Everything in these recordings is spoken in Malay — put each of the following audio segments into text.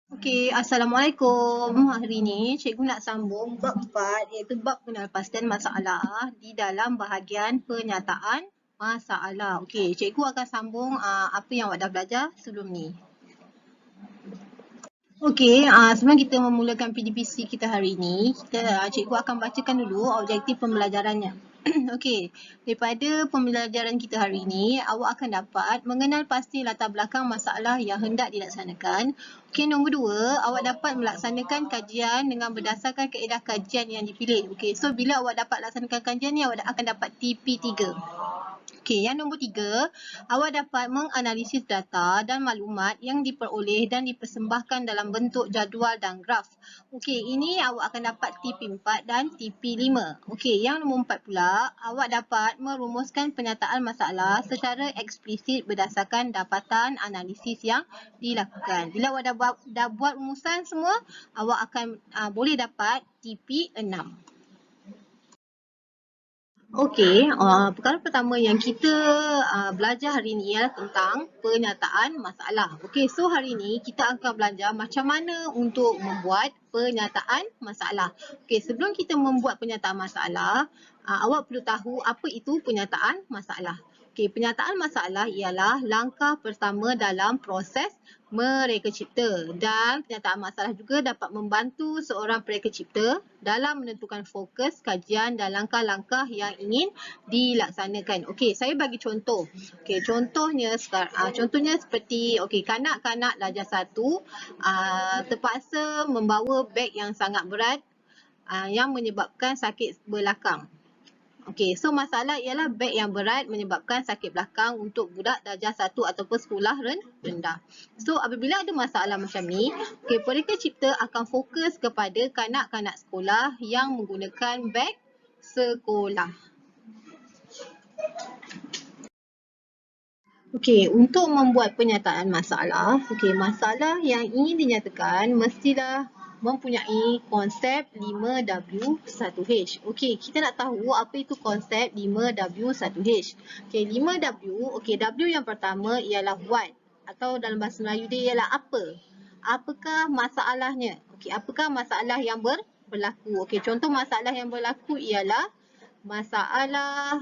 Okey, Assalamualaikum. Hari ni cikgu nak sambung bab 4 iaitu bab penalpastian masalah di dalam bahagian penyataan masalah. Okey, cikgu akan sambung apa yang awak dah belajar sebelum ni. Okey, sebelum kita memulakan PDPC kita hari ini, cikgu akan bacakan dulu objektif pembelajarannya. Okey, daripada pembelajaran kita hari ini, awak akan dapat mengenal pasti latar belakang masalah yang hendak dilaksanakan. Okey, nombor 2, awak dapat melaksanakan kajian dengan berdasarkan kaedah kajian yang dipilih. Okey, so bila awak dapat laksanakan kajian ni, awak akan dapat TP3. Okey, yang nombor 3, awak dapat menganalisis data dan maklumat yang diperoleh dan dipersembahkan dalam bentuk jadual dan graf. Okey, ini awak akan dapat TP4 dan TP5. Okey, yang nombor 4 pula, awak dapat merumuskan penyataan masalah secara eksplisit berdasarkan dapatan analisis yang dilakukan. Bila awak dah buat rumusan semua, awak akan boleh dapat TP6. Okey, perkara pertama yang kita belajar hari ini ialah tentang penyataan masalah. Okey, so hari ini kita akan belajar macam mana untuk membuat penyataan masalah. Okey, sebelum kita membuat penyataan masalah, awak perlu tahu apa itu penyataan masalah. Okey, penyataan masalah ialah langkah pertama dalam proses mereka cipta, dan penyataan masalah juga dapat membantu seorang pereka cipta dalam menentukan fokus kajian dan langkah-langkah yang ingin dilaksanakan. Okey, saya bagi contoh. Okey, contohnya seperti kanak-kanak darjah 1 terpaksa membawa beg yang sangat berat yang menyebabkan sakit belakang. Okey, so masalah ialah beg yang berat menyebabkan sakit belakang untuk budak darjah 1 ataupun sekolah rendah. So apabila ada masalah macam ni, pereka cipta akan fokus kepada kanak-kanak sekolah yang menggunakan beg sekolah. Okey, untuk membuat penyataan masalah, masalah yang ingin dinyatakan mestilah mempunyai konsep 5W1H. Okey, kita nak tahu apa itu konsep 5W1H. Okey, 5W, W yang pertama ialah what, atau dalam bahasa Melayu dia ialah apa. Apakah masalahnya? Okey, apakah masalah yang berlaku? Okey, contoh masalah yang berlaku ialah masalah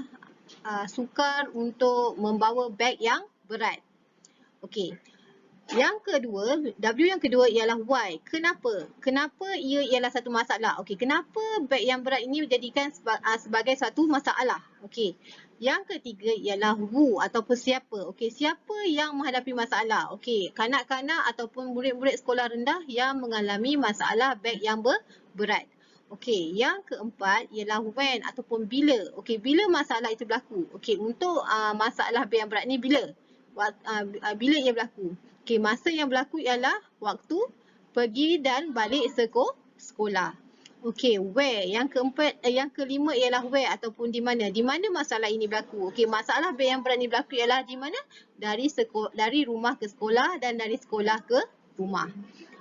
sukar untuk membawa beg yang berat. Okey. Yang kedua, W yang kedua ialah why. Kenapa? Kenapa ia ialah satu masalah? Okey, kenapa beg yang berat ini dijadikan sebagai satu masalah? Okey. Yang ketiga ialah who ataupun siapa. Okey, siapa yang menghadapi masalah? Okey, kanak-kanak ataupun murid-murid sekolah rendah yang mengalami masalah beg yang berat. Okey, yang keempat ialah when ataupun bila. Okey, bila masalah itu berlaku? Okey, untuk masalah beg yang berat ni bila? Bila ia berlaku? Okey, masa yang berlaku ialah waktu pergi dan balik sekolah. Okey, where. Yang kelima ialah where ataupun di mana. Di mana masalah ini berlaku? Okey, masalah beg yang berat ni berlaku ialah di mana? Dari rumah ke sekolah dan dari sekolah ke rumah.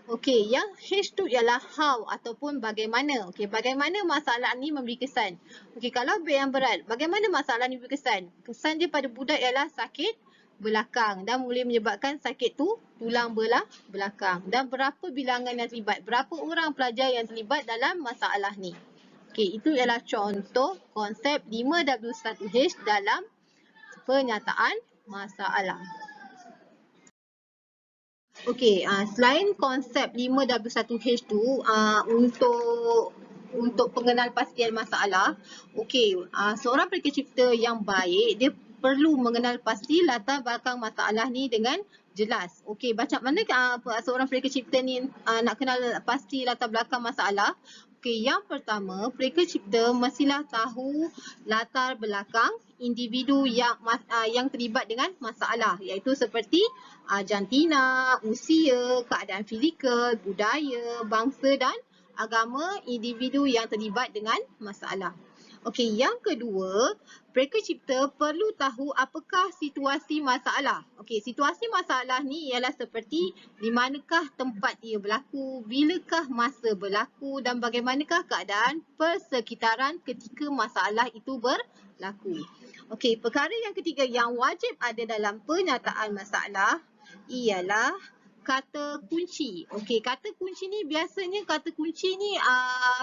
Okey, yang H2 ialah how ataupun bagaimana. Okey, bagaimana masalah ni memberi kesan. Okey, kalau beg yang berat, bagaimana masalah ni memberi kesan? Kesan dia pada budak ialah sakit belakang dan boleh menyebabkan sakit tulang belakang. Dan berapa bilangan yang terlibat? Berapa orang pelajar yang terlibat dalam masalah ni? Okey, itu ialah contoh konsep 5W1H dalam penyataan masalah. Okey, selain konsep 5W1H tu untuk pengenalpastian masalah, okey, seorang pereka cipta yang baik dia perlu mengenal pasti latar belakang masalah ni dengan jelas. Okey, macam mana seorang pereka cipta ni nak kenal pasti latar belakang masalah? Okey, yang pertama, pereka cipta mestilah tahu latar belakang individu yang terlibat dengan masalah, iaitu seperti jantina, usia, keadaan fizikal, budaya, bangsa dan agama individu yang terlibat dengan masalah. Okey, yang kedua, pereka cipta perlu tahu apakah situasi masalah. Okey, situasi masalah ni ialah seperti di manakah tempat ia berlaku, bilakah masa berlaku dan bagaimanakah keadaan persekitaran ketika masalah itu berlaku. Okey, perkara yang ketiga yang wajib ada dalam penyataan masalah ialah kata kunci. Okey, kata kunci ni biasanya kata kunci ni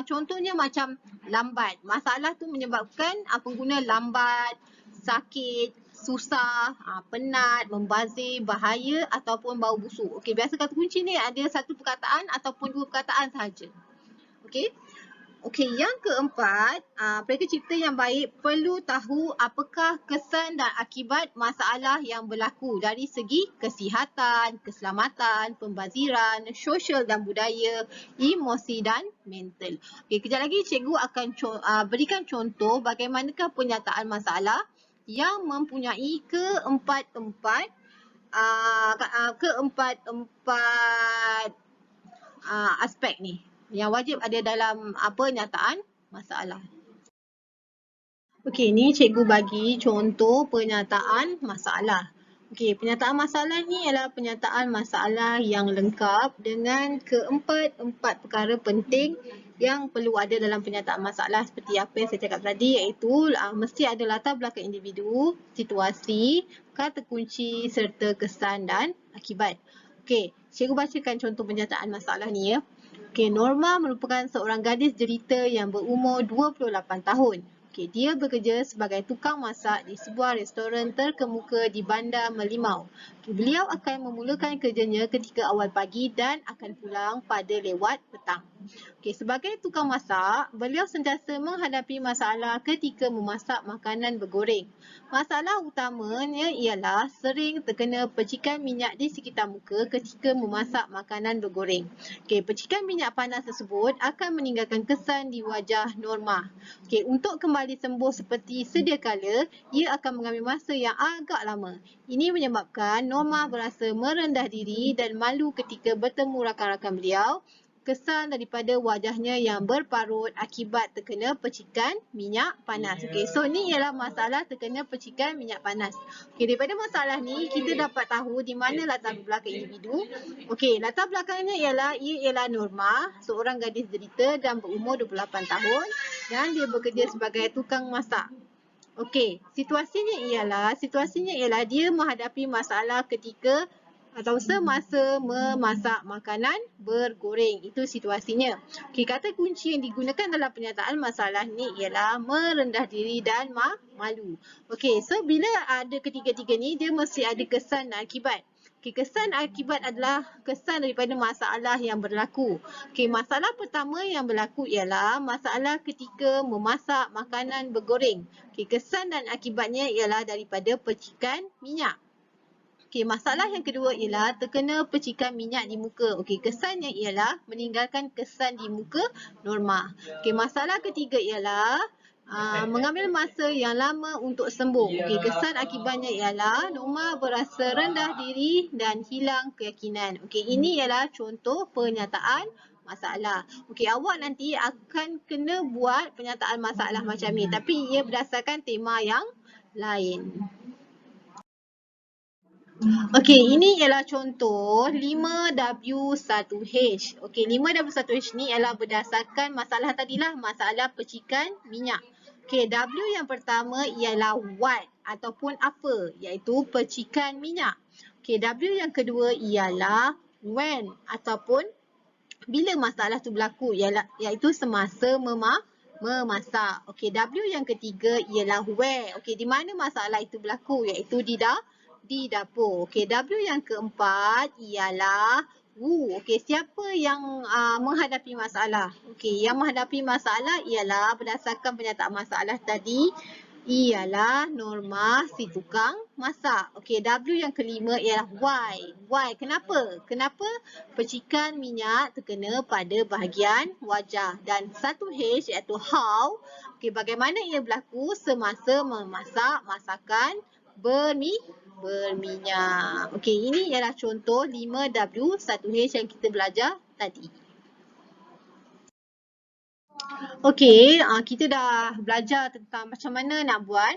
contohnya macam lambat. Masalah tu menyebabkan pengguna lambat, sakit, susah, penat, membazir, bahaya ataupun bau busuk. Okey, biasa kata kunci ni ada satu perkataan ataupun dua perkataan sahaja. Okey. Okey, yang keempat, peleka cipta yang baik perlu tahu apakah kesan dan akibat masalah yang berlaku dari segi kesihatan, keselamatan, pembaziran, sosial dan budaya, emosi dan mental. Okey, kejap lagi cikgu akan berikan contoh bagaimanakah penyataan masalah yang mempunyai keempat-empat aspek ni yang wajib ada dalam penyataan masalah. Okey, ni cikgu bagi contoh penyataan masalah. Okey, penyataan masalah ni ialah penyataan masalah yang lengkap dengan keempat perkara penting yang perlu ada dalam penyataan masalah seperti apa yang saya cakap tadi, iaitu mesti ada latar belakang individu, situasi, kata kunci serta kesan dan akibat. Okey, cikgu bacakan contoh penyataan masalah ni ya. Okey, Norma merupakan seorang gadis jelita yang berumur 28 tahun. Okey, dia bekerja sebagai tukang masak di sebuah restoran terkemuka di Bandar Merlimau. Okey, beliau akan memulakan kerjanya ketika awal pagi dan akan pulang pada lewat petang. Okey, sebagai tukang masak, beliau sentiasa menghadapi masalah ketika memasak makanan bergoreng. Masalah utamanya ialah sering terkena percikan minyak di sekitar muka ketika memasak makanan bergoreng. Okey, percikan minyak panas tersebut akan meninggalkan kesan di wajah Norma. Okey, untuk kembali sembuh seperti sedia kala, ia akan mengambil masa yang agak lama. Ini menyebabkan Norma berasa merendah diri dan malu ketika bertemu rakan-rakan beliau. Kesan daripada wajahnya yang berparut akibat terkena percikan minyak panas. Okey, so ni ialah masalah terkena percikan minyak panas. Okey, daripada masalah ni kita dapat tahu di mana latar belakang individu. Okey, latar belakangnya ialah ia ialah Norma, seorang gadis jelita dan berumur 28 tahun dan dia bekerja sebagai tukang masak. Okey, situasinya ialah dia menghadapi masalah ketika atau semasa memasak makanan bergoreng. Itu situasinya. Okey, kata kunci yang digunakan dalam penyataan masalah ni ialah merendah diri dan malu. Okey, so bila ada ketiga-tiga ni, dia mesti ada kesan dan akibat. Okey, kesan akibat adalah kesan daripada masalah yang berlaku. Okey, masalah pertama yang berlaku ialah masalah ketika memasak makanan bergoreng. Okey, kesan dan akibatnya ialah daripada percikan minyak. Okey, masalah yang kedua ialah terkena percikan minyak di muka. Okey, kesannya ialah meninggalkan kesan di muka Norma. Okey, masalah ketiga ialah mengambil masa yang lama untuk sembuh. Okey, kesan akibatnya ialah Norma berasa rendah diri dan hilang keyakinan. Okey, ini ialah contoh penyataan masalah. Okey, awak nanti akan kena buat penyataan masalah macam ni, tapi ia berdasarkan tema yang lain. Okey, ini ialah contoh 5W1H. Okey, 5W1H ni ialah berdasarkan masalah tadilah, masalah percikan minyak. Okey, W yang pertama ialah what ataupun apa, iaitu percikan minyak. Okey, W yang kedua ialah when ataupun bila masalah tu berlaku, iaitu semasa memasak. Okey, W yang ketiga ialah where. Okey, di mana masalah itu berlaku, iaitu di dapur. Okey, W yang keempat ialah who. Okey, siapa yang menghadapi masalah? Okey, yang menghadapi masalah ialah berdasarkan penyataan masalah tadi ialah Norma, si tukang masak. Okey, W yang kelima ialah why. Why? Kenapa? Kenapa percikan minyak terkena pada bahagian wajah? Dan 1H iaitu how. Okey, bagaimana ia berlaku semasa memasak masakan berminyak. Okey, ini ialah contoh 5W1H yang kita belajar tadi. Okey, kita dah belajar tentang macam mana nak buat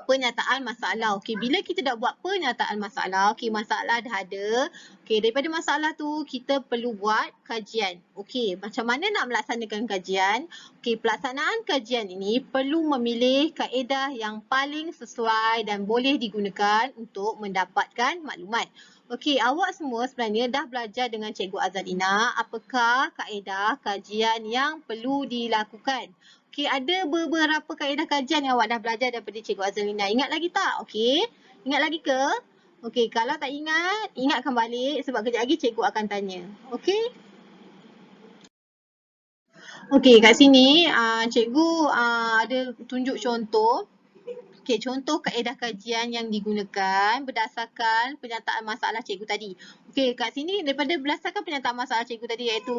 penyataan masalah. Okey, bila kita dah buat penyataan masalah, okey, masalah dah ada. Okey, daripada masalah tu kita perlu buat kajian. Okey, macam mana nak melaksanakan kajian? Okey, pelaksanaan kajian ini perlu memilih kaedah yang paling sesuai dan boleh digunakan untuk mendapatkan maklumat. Okey, awak semua sebenarnya dah belajar dengan Cikgu Azalina apakah kaedah kajian yang perlu dilakukan. Okey, ada beberapa kaedah kajian yang awak dah belajar daripada Cikgu Azalina. Ingat lagi tak? Okey, ingat lagi ke? Okey, kalau tak ingat, ingatkan balik sebab kejap lagi Cikgu akan tanya. Okey? Okey, kat sini Cikgu ada tunjuk contoh. Okey, contoh kaedah kajian yang digunakan berdasarkan penyataan masalah cikgu tadi. Okey, kat sini berdasarkan penyataan masalah cikgu tadi iaitu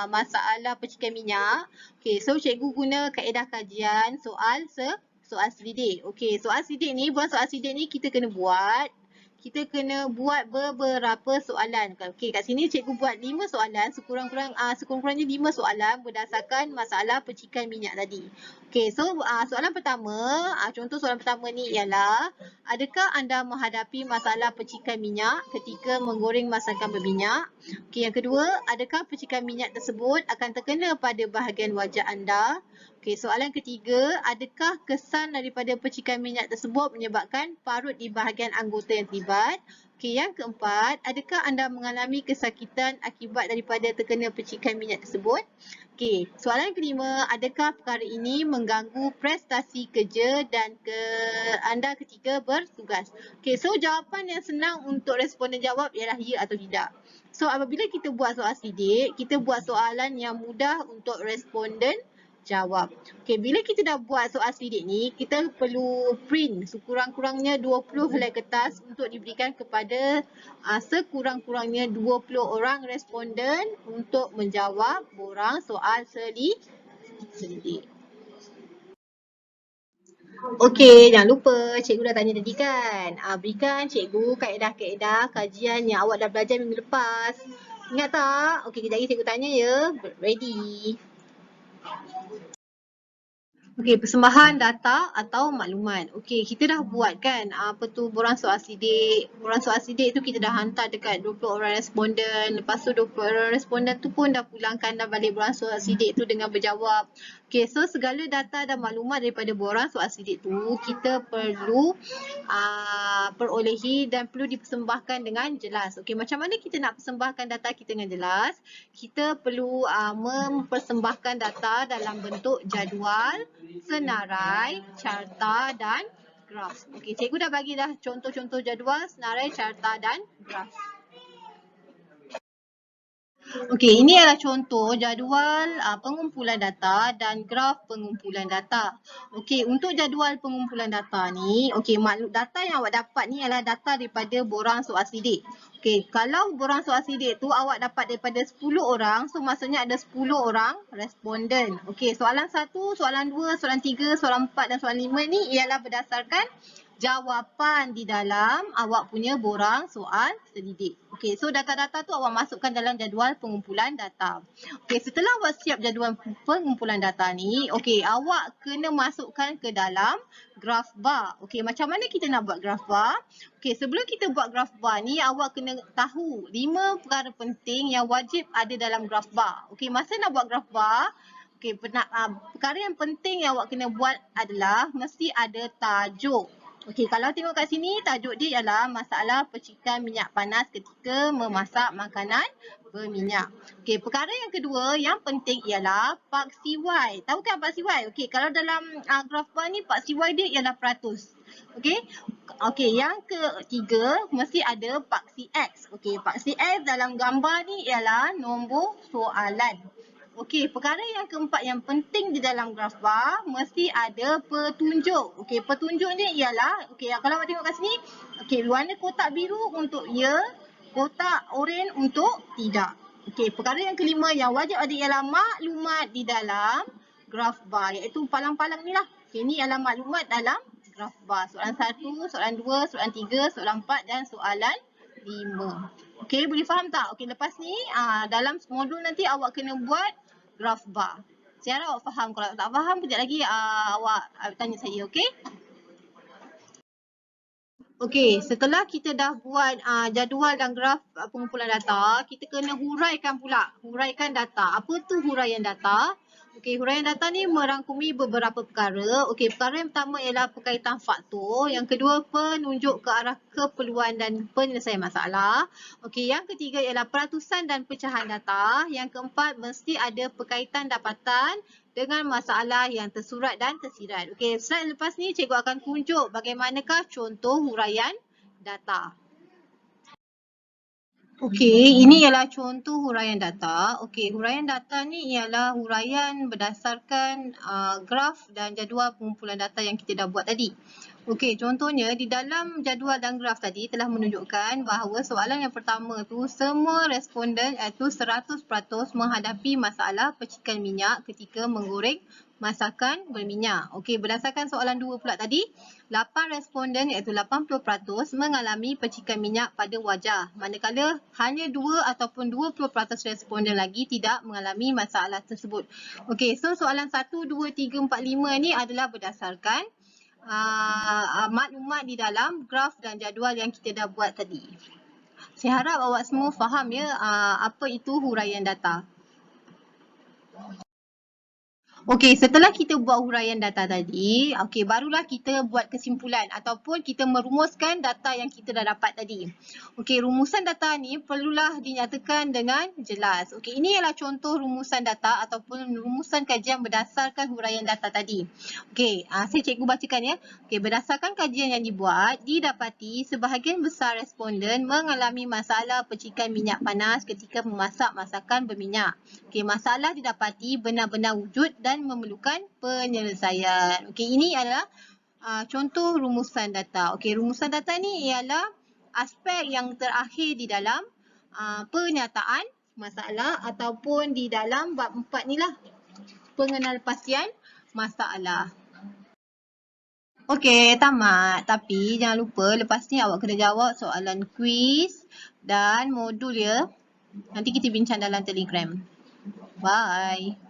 masalah percikan minyak. Okey, so cikgu guna kaedah kajian soal selidik. Okey, soal selidik ni, buat soal selidik ni kita kena buat beberapa soalan. Okey, kat sini cikgu buat 5 soalan, sekurang-kurangnya 5 soalan berdasarkan masalah percikan minyak tadi. Okey, so soalan pertama, contoh soalan pertama ni ialah, adakah anda menghadapi masalah percikan minyak ketika menggoreng masakan berminyak? Okey, yang kedua, adakah percikan minyak tersebut akan terkena pada bahagian wajah anda? Okey, soalan ketiga, adakah kesan daripada percikan minyak tersebut menyebabkan parut di bahagian anggota yang terlibat? Okey, yang keempat, adakah anda mengalami kesakitan akibat daripada terkena percikan minyak tersebut? Okey, soalan kelima, adakah perkara ini mengganggu prestasi kerja dan anda ketika bertugas? Okey, so jawapan yang senang untuk responden jawab ialah ya atau tidak. So apabila kita buat soal sidik, kita buat soalan yang mudah untuk responden jawab. Okey, bila kita dah buat soal selidik ni, kita perlu print sekurang-kurangnya 20 helai kertas untuk diberikan kepada sekurang-kurangnya 20 orang responden untuk menjawab borang soal selidik. Okey, jangan lupa cikgu dah tanya tadi kan. Berikan cikgu kaedah-kaedah kajian yang awak dah belajar minggu lepas. Ingat tak? Okey, kejap lagi cikgu tanya ya. Ready. Okey, persembahan data atau maklumat. Okey, kita dah buat kan apa tu borang soal sidik. Borang soal sidik tu kita dah hantar dekat 20 orang responden. Lepas tu 20 orang responden tu pun dah pulangkan dah balik borang soal sidik tu dengan berjawab. Okey, so segala data dan maklumat daripada borang soal sidik tu kita perlu perolehi dan perlu dipersembahkan dengan jelas. Okey, macam mana kita nak persembahkan data kita dengan jelas? Kita perlu mempersembahkan data dalam bentuk jadual, senarai, carta dan graf. Okey, cikgu dah bagi dah contoh-contoh jadual, senarai, carta dan graf. Okey, ini adalah contoh jadual pengumpulan data dan graf pengumpulan data. Okey, untuk jadual pengumpulan data ni, okey, data yang awak dapat ni adalah data daripada borang soal sidik. Okey, kalau borang soal sidik tu awak dapat daripada 10 orang, so maksudnya ada 10 orang responden. Okey, soalan 1, soalan 2, soalan 3, soalan 4 dan soalan 5 ni ialah berdasarkan jawapan di dalam awak punya borang soal selidik. Okey, so data-data tu awak masukkan dalam jadual pengumpulan data. Okey, setelah awak siap jadual pengumpulan data ni, okey, awak kena masukkan ke dalam graf bar. Okey, macam mana kita nak buat graf bar? Okey, sebelum kita buat graf bar ni, awak kena tahu 5 perkara penting yang wajib ada dalam graf bar. Okey, masa nak buat graf bar, okey, perkara yang penting yang awak kena buat adalah mesti ada tajuk. Okey, kalau tengok kat sini, tajuk dia ialah masalah percikan minyak panas ketika memasak makanan berminyak. Okey, perkara yang kedua yang penting ialah paksi Y. Tahu kan paksi Y? Okey, kalau dalam graf bar ni paksi Y dia ialah peratus. Okey. Okey, yang ketiga mesti ada paksi X. Okey, paksi X dalam gambar ni ialah nombor soalan. Okey, perkara yang keempat yang penting di dalam graf bar mesti ada petunjuk. Okey, petunjuk ni ialah, okey, kalau awak tengok kat sini, okey, warna kotak biru untuk ya, kotak oranye untuk tidak. Okey, perkara yang kelima yang wajib ada ialah maklumat di dalam graf bar, iaitu palang-palang ni lah. Okey, ni ialah maklumat dalam graf bar. Soalan 1, soalan 2, soalan 3, soalan 4 dan soalan 5. Okey, boleh faham tak? Okey, lepas ni dalam modul nanti awak kena buat graf bar. Saya harap awak faham. Kalau tak faham, kejap lagi awak tanya saya, okey? Okey, setelah kita dah buat jadual dan graf pengumpulan data, kita kena huraikan pula. Huraikan data. Apa tu huraian data? Okey, huraian data ni merangkumi beberapa perkara. Okey, perkara yang pertama ialah perkaitan faktor. Yang kedua, penunjuk ke arah keperluan dan penyelesaian masalah. Okey, yang ketiga ialah peratusan dan pecahan data. Yang keempat, mesti ada perkaitan dapatan dengan masalah yang tersurat dan tersirat. Okey, slide lepas ni cikgu akan tunjuk bagaimanakah contoh huraian data. Okey, ini ialah contoh huraian data. Okey, huraian data ni ialah huraian berdasarkan graf dan jadual pengumpulan data yang kita dah buat tadi. Okey, contohnya di dalam jadual dan graf tadi telah menunjukkan bahawa soalan yang pertama tu semua responden iaitu 100% menghadapi masalah percikan minyak ketika menggoreng masakan berminyak. Okey, berdasarkan soalan 2 pula tadi, 8 responden iaitu 80% mengalami percikan minyak pada wajah. Manakala hanya 2 ataupun 20% responden lagi tidak mengalami masalah tersebut. Okey, so soalan 1, 2, 3, 4, 5 ni adalah berdasarkan maklumat di dalam graf dan jadual yang kita dah buat tadi. Saya harap awak semua faham ya apa itu huraian data. Okey, setelah kita buat huraian data tadi, okey, barulah kita buat kesimpulan ataupun kita merumuskan data yang kita dah dapat tadi. Okey, rumusan data ni perlulah dinyatakan dengan jelas. Okey, ini ialah contoh rumusan data ataupun rumusan kajian berdasarkan huraian data tadi. Okey, saya cikgu bacakan ya. Okey, berdasarkan kajian yang dibuat, didapati sebahagian besar responden mengalami masalah percikan minyak panas ketika memasak masakan berminyak. Okey, masalah didapati benar-benar wujud dan memerlukan penyelesaian. Okey, ini adalah contoh rumusan data. Okey, rumusan data ni ialah aspek yang terakhir di dalam pernyataan masalah ataupun di dalam bab 4 ni lah, pengenalpastian masalah. Okey, tamat. Tapi jangan lupa lepas ni awak kena jawab soalan kuis dan modul ya. Nanti kita bincang dalam Telegram. Bye.